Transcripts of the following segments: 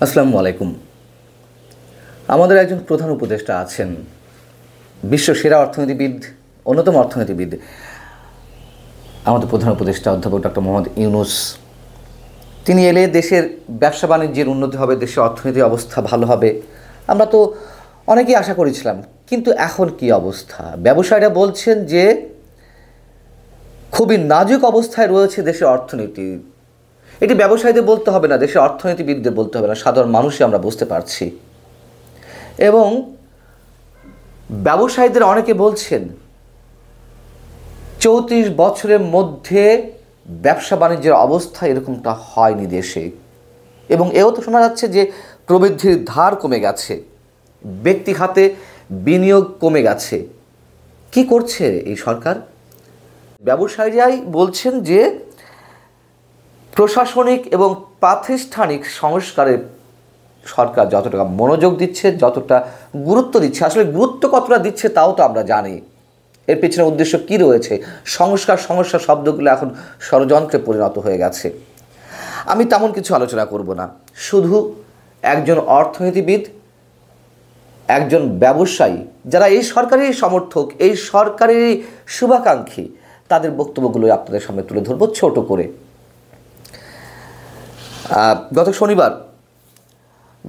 আসসালামু আলাইকুম। আমাদের একজন প্রধান উপদেষ্টা আছেন, বিশ্ব সেরা অর্থনীতিবিদ, অন্যতম অর্থনীতিবিদ, আমাদের প্রধান উপদেষ্টা অধ্যাপক ডক্টর মোহাম্মদ ইউনূস। তিনি এলে দেশের ব্যবসা বাণিজ্যের উন্নতি হবে, দেশের অর্থনীতির অবস্থা ভালো হবে, আমরা তো অনেকেই আশা করেছিলাম। কিন্তু এখন কি অবস্থা? ব্যবসায়ীরা বলছেন যে খুবই নাজুক অবস্থায় রয়েছে দেশের অর্থনীতি। এটি ব্যবসায়ীদের বলতে হবে না, দেশের অর্থনীতিবিদদের বলতে হবে না, সাধারণ মানুষই আমরা বুঝতে পারছি। এবং ব্যবসায়ীদের অনেকে বলছেন ৩৪ বছরের মধ্যে ব্যবসা বাণিজ্যের অবস্থা এরকমটা হয়নি দেশে। এবং এও তো শোনা যাচ্ছে যে প্রবৃদ্ধির ধার কমে গেছে, ব্যক্তি খাতে বিনিয়োগ কমে গেছে। কি করছে এই সরকার? ব্যবসায়ীরাই বলছেন যে প্রশাসনিক এবং প্রাতিষ্ঠানিক সংস্কারে সরকার যতটা মনোযোগ দিচ্ছে, যতটা গুরুত্ব দিচ্ছে, আসলে গুরুত্ব কতটা দিচ্ছে তাও তো আমরা জানি। এর পেছনে উদ্দেশ্য কি রয়েছে? সমস্যা শব্দগুলো এখন ষড়যন্ত্রে পরিণত হয়ে গেছে। আমি তেমন কিছু আলোচনা করব না, শুধু একজন অর্থনীতিবিদ, একজন ব্যবসায়ী, যারা এই সরকারেরই সমর্থক, এই সরকারেরই শুভাকাঙ্ক্ষী, তাদের বক্তব্যগুলো আপনাদের সামনে তুলে ধরবো ছোট করে।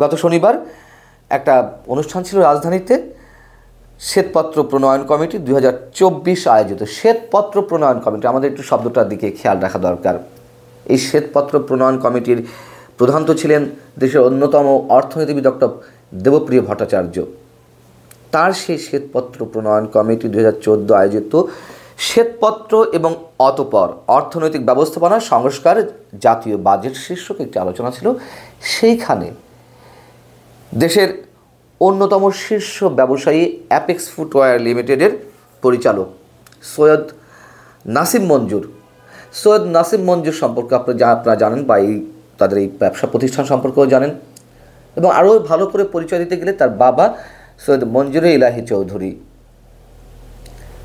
গত শনিবার একটা অনুষ্ঠান ছিল রাজধানীতে, শ্বেতপত্র প্রণয়ন কমিটি 2024 আয়োজিত। শ্বেতপত্র প্রণয়ন কমিটি, আমাদের একটু শব্দটার দিকে খেয়াল রাখা দরকার। এই শ্বেতপত্র প্রণয়ন কমিটির প্রধান তো ছিলেন দেশের অন্যতম অর্থনীতিবিদ ডক্টর দেবপ্রিয় ভট্টাচার্য। তার সেই শ্বেতপত্র প্রণয়ন কমিটি 2014 আয়োজিত শ্বেতপত্র এবং অতঃপর অর্থনৈতিক ব্যবস্থাপনা সংস্কার জাতীয় বাজেট শীর্ষক একটি আলোচনা ছিল। সেইখানে দেশের অন্যতম শীর্ষ ব্যবসায়ী অ্যাপেক্স ফুটওয়্যার লিমিটেডের পরিচালক সৈয়দ নাসিম মঞ্জুর সম্পর্কে আপনারা জানেন, বা তাদের এই ব্যবসা প্রতিষ্ঠান সম্পর্কেও জানেন। এবং আরও ভালো করে পরিচয় দিতে গেলে তার বাবা সৈয়দ মঞ্জুরে ইলাহি চৌধুরী,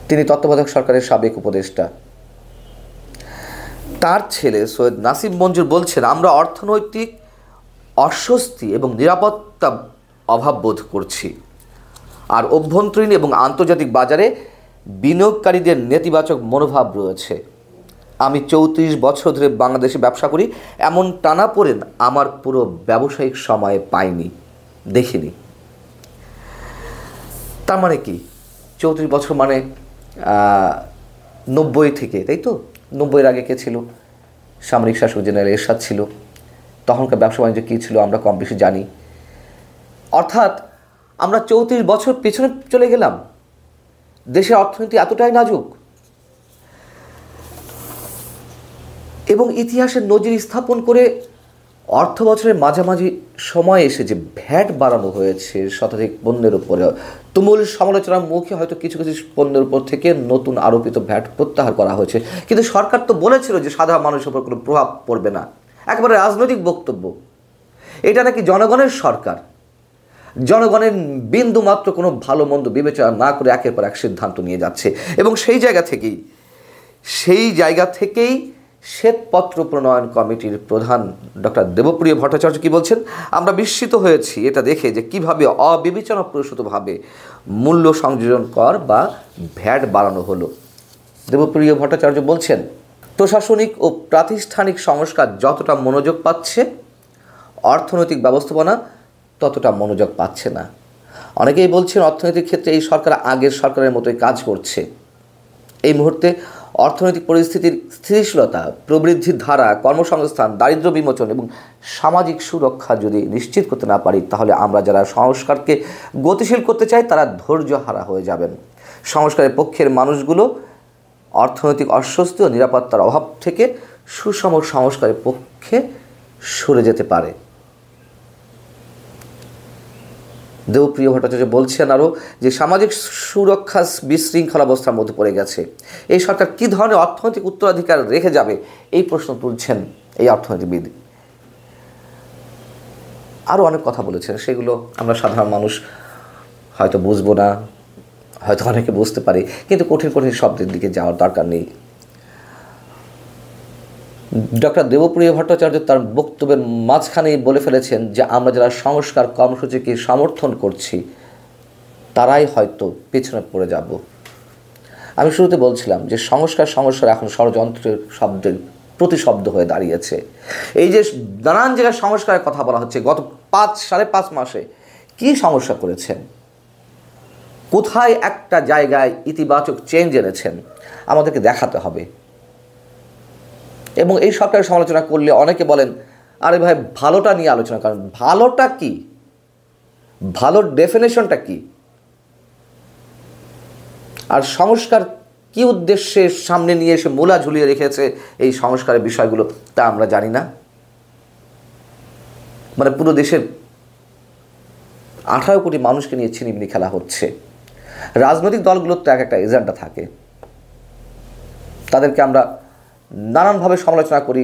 তিনি তত্ত্বাবধায়ক সরকারের সাবেক উপদেষ্টা। তার ছেলে সৈয়দ নাসিম মঞ্জুর বলছেন, আমরা অর্থনৈতিক অস্বস্তি এবং নিরাপত্তা অভাব বোধ করছি, আর অভ্যন্তরীণ এবং আন্তর্জাতিক বাজারে বিনিয়োগকারীদের নেতিবাচক মনোভাব রয়েছে। আমি 34 বছর ধরে বাংলাদেশে ব্যবসা করি, এমন টানাপোড়েন আমার পুরো ব্যবসায়িক সময়ে দেখিনি। তার মানে কি? 34 বছর মানে 90 থেকে, তাই তো? 90-এর আগে কে ছিল? সামরিক শাসক জেনারেল এরশাদ ছিল। তখনকার ব্যবসা বাণিজ্য কী ছিল আমরা কম বেশি জানি। অর্থাৎ আমরা 34 বছর পেছনে চলে গেলাম, দেশের অর্থনীতি এতটাই নাজুক। এবং ইতিহাসের নজির স্থাপন করে অর্থ বছরের মাঝামাঝি সময় এসে যে ভ্যাট বাড়ানো হয়েছে শতাধিক পণ্যের উপরে, তুমুল সমালোচনার মুখে হয়তো কিছু কিছু পণ্যের উপর থেকে নতুন আরোপিত ভ্যাট প্রত্যাহার করা হয়েছে। কিন্তু সরকার তো বলেছিল যে সাধারণ মানুষের উপর কোনো প্রভাব পড়বে না। একেবারে রাজনৈতিক বক্তব্য। এটা নাকি জনগণের সরকার, জনগণের বিন্দু মাত্র কোনো ভালো মন্দ বিবেচনা না করে একের পর এক সিদ্ধান্ত নিয়ে যাচ্ছে। এবং সেই জায়গা থেকেই শ্বেতপত্র প্রণয়ন কমিটির প্রধান ডক্টর দেবপ্রিয় ভট্টাচার্য কি বলছেন? আমরা বিস্মিত হয়েছি এটা দেখে যে কীভাবে অবিবেচনাপ্রসূতভাবে মূল্য সংযোজন কর বা ভ্যাট বাড়ানো হলো। দেবপ্রিয় ভট্টাচার্য বলছেন, প্রশাসনিক ও প্রাতিষ্ঠানিক সংস্কার যতটা মনোযোগ পাচ্ছে, অর্থনৈতিক ব্যবস্থাপনা ততটা মনোযোগ পাচ্ছে না। অনেকেই বলছেন অর্থনৈতিক ক্ষেত্রে এই সরকার আগের সরকারের মতোই কাজ করছে। এই মুহূর্তে অর্থনৈতিক পরিস্থিতির স্থিতিশীলতা, প্রবৃদ্ধির ধারা, কর্মসংস্থান, দারিদ্র্য বিমোচন এবং সামাজিক সুরক্ষা যদি নিশ্চিত করতে না পারি, তাহলে আমরা যারা সংস্কারকে গতিশীল করতে চাই তারা ধৈর্যহারা হয়ে যাবেন। সংস্কারের পক্ষের মানুষগুলো অর্থনৈতিক অস্বস্তি ও নিরাপত্তার অভাব থেকে সুষম সংস্কারের পক্ষে সরে যেতে পারে। দেবপ্রিয় ভট্টাচার্য বলছেন আরও যে সামাজিক সুরক্ষা বিশৃঙ্খলা অবস্থার মধ্যে পড়ে গেছে। এই সরকার কী ধরনের অর্থনৈতিক উত্তরাধিকার রেখে যাবে, এই প্রশ্ন তুলছেন এই অর্থনীতিবিদ। আরও অনেক কথা বলেছেন, সেগুলো আমরা সাধারণ মানুষ হয়তো বুঝবো না, হয়তো অনেকে বুঝতে পারে, কিন্তু কঠিন কঠিন শব্দের দিকে যাওয়ার দরকার নেই। ডক্টর দেবপ্রিয় ভট্টাচার্য তার বক্তব্যের মাঝখানেই বলে ফেলেছেন যে আমরা যারা সংস্কার কর্মসূচিকে সমর্থন করছি তারাই হয়তো পেছনে পড়ে যাব। আমি শুরুতে বলছিলাম যে সংস্কার এখন ষড়যন্ত্রের শব্দের প্রতিশব্দ হয়ে দাঁড়িয়েছে। এই যে নানান জায়গায় সংস্কারের কথা বলা হচ্ছে, গত 5-5.5 মাসে কি সমস্যা করেছেন, কোথায় একটা জায়গায় ইতিবাচক চেঞ্জ এনেছেন আমাদেরকে দেখাতে হবে। এবং এই সরকারের সমালোচনা করলে অনেকে বলেন, আরে ভাই ভালোটা নিয়ে আলোচনা করেন। ভালোটা কি? ভালোর ডেফিনেশনটা কি? আর সংস্কার কি উদ্দেশ্যে সামনে নিয়ে এসে মূলা ঝুলিয়ে রেখেছে এই সংস্কারের বিষয়গুলো তা আমরা জানি না। মানে পুরো দেশের 18 কোটি মানুষকে নিয়ে ছিনিমিনি খেলা হচ্ছে। রাজনৈতিক দলগুলোর তো একটা এজেন্ডা থাকে, তাদেরকে আমরা নানানভাবে সমালোচনা করি,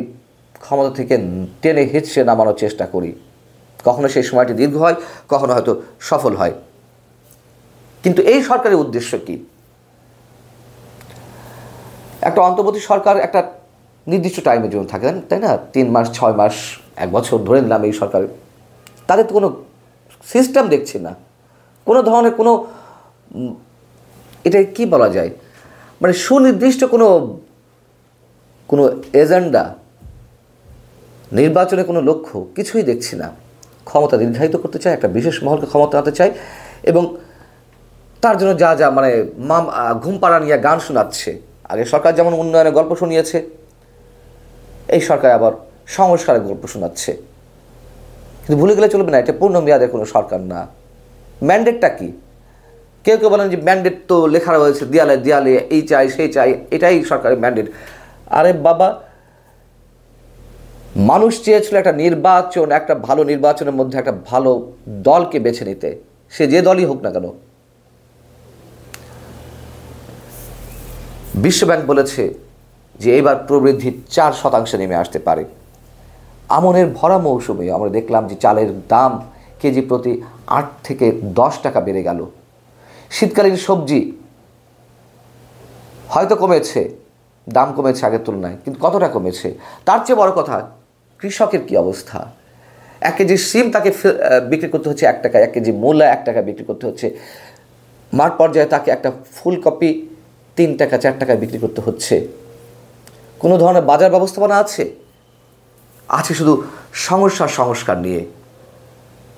ক্ষমতা থেকে টেনে হিঁচড়ে নামানোর চেষ্টা করি। কখনো সেই সময়টি দীর্ঘ হয়, কখনো হয়তো সফল হয়। কিন্তু এই সরকারের উদ্দেশ্য কি? একটা অন্তর্বর্তী সরকার একটা নির্দিষ্ট টাইমের জন্য থাকে, তাই না? 3 মাস, 6 মাস, 1 বছর ধরে নিলাম এই সরকার। তাদের তো কোনো সিস্টেম দেখছি না, কোনো ধরনের এটা কি বলা যায়, মানে সুনির্দিষ্ট কোনো এজেন্ডা, নির্বাচনে কোনো লক্ষ্য কিছুই দেখছি না। ক্ষমতা দীর্ঘায়িত করতে চায়, একটা বিশেষ মহলকে ক্ষমতা আনতে চায়, এবং তার জন্য যা মানে ঘুম পাড়া নিয়ে গান শোনাচ্ছে। আগে সরকার যেমন উন্নয়নের গল্প শুনিয়েছে, এই সরকার আবার সংস্কারের গল্প শোনাচ্ছে। কিন্তু ভুলে গেলে চলবে না, এটা পূর্ণ মেয়াদের কোনো সরকার না। ম্যান্ডেটটা কি? কেউ বলেন যে ম্যান্ডেট তো লেখা রয়েছে দেয়ালে দেয়ালে, এই চাই সেই চাই, এটাই সরকারের ম্যান্ডেট। আরে বাবা, মানুষ চেয়েছিল একটা নির্বাচন, একটা ভালো নির্বাচনের মধ্যে একটা ভালো দলকে বেছে নিতে, সে যে দলই হোক না কেন। বিশ্বব্যাংক বলেছে যে এবার প্রবৃদ্ধি 4% নেমে আসতে পারে। আমনের ভরা মৌসুমে আমরা দেখলাম যে চালের দাম কেজি প্রতি 8 থেকে 10 টাকা বেড়ে গেল। শীতকালীন সবজি হয়তো কমেছে, দাম কমেছে আগের তুলনায়, কিন্তু কতটা কমেছে? তার চেয়ে বড় কথা, কৃষকের কি অবস্থা? 1 কেজি সিম তাকে বিক্রি করতে হচ্ছে 1 টাকা, 1 কেজি মূলা 1 টাকা বিক্রি করতে হচ্ছে। মাঠ পর্যায়ে তাকে একটা ফুলকপি 3 টাকা 4 টাকায় বিক্রি করতে হচ্ছে। কোনো ধরনের বাজার ব্যবস্থাপনা আছে? শুধু সংস্কার নিয়ে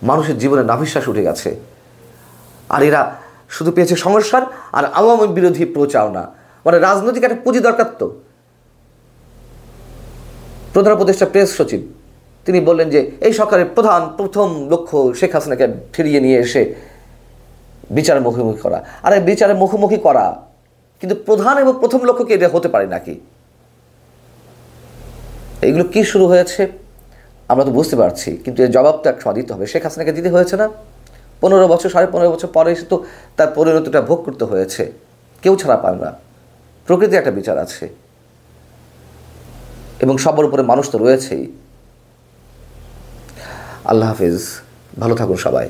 মানুষের জীবনে নাভিশ্বাস উঠে গেছে। আর এরা শুধু পেয়েছে সংস্কার আর আওয়ামী বিরোধী প্রচারণা। মানে রাজনৈতিক একটা পুঁজি দরকার। তো প্রধান উপদেষ্টা প্রেস সচিব তিনি বললেন যে এই সরকারের প্রথম লক্ষ্য শেখ হাসিনাকে ফিরিয়ে নিয়ে এসে বিচারের মুখোমুখি করা। আরে বিচারের মুখোমুখি করা, কিন্তু প্রধান এবং প্রথম লক্ষ্য কি এটা হতে পারে নাকি? এগুলো কি শুরু হয়েছে আমরা তো বুঝতে পারছি, কিন্তু এর জবাব তো এক সময় দিতে হবে। শেখ হাসিনাকে দিতে হয়েছে না? 15 বছর 15.5 বছর পরে এসে তো তার পরিণতিটা ভোগ করতে হয়েছে। কেউ ছাড়া পায় না, প্রকৃতির একটা বিচার আছে, এবং সবার উপরে মানুষ তো রয়েছেই। আল্লাহ হাফিজ, ভালো থাকুন সবাই।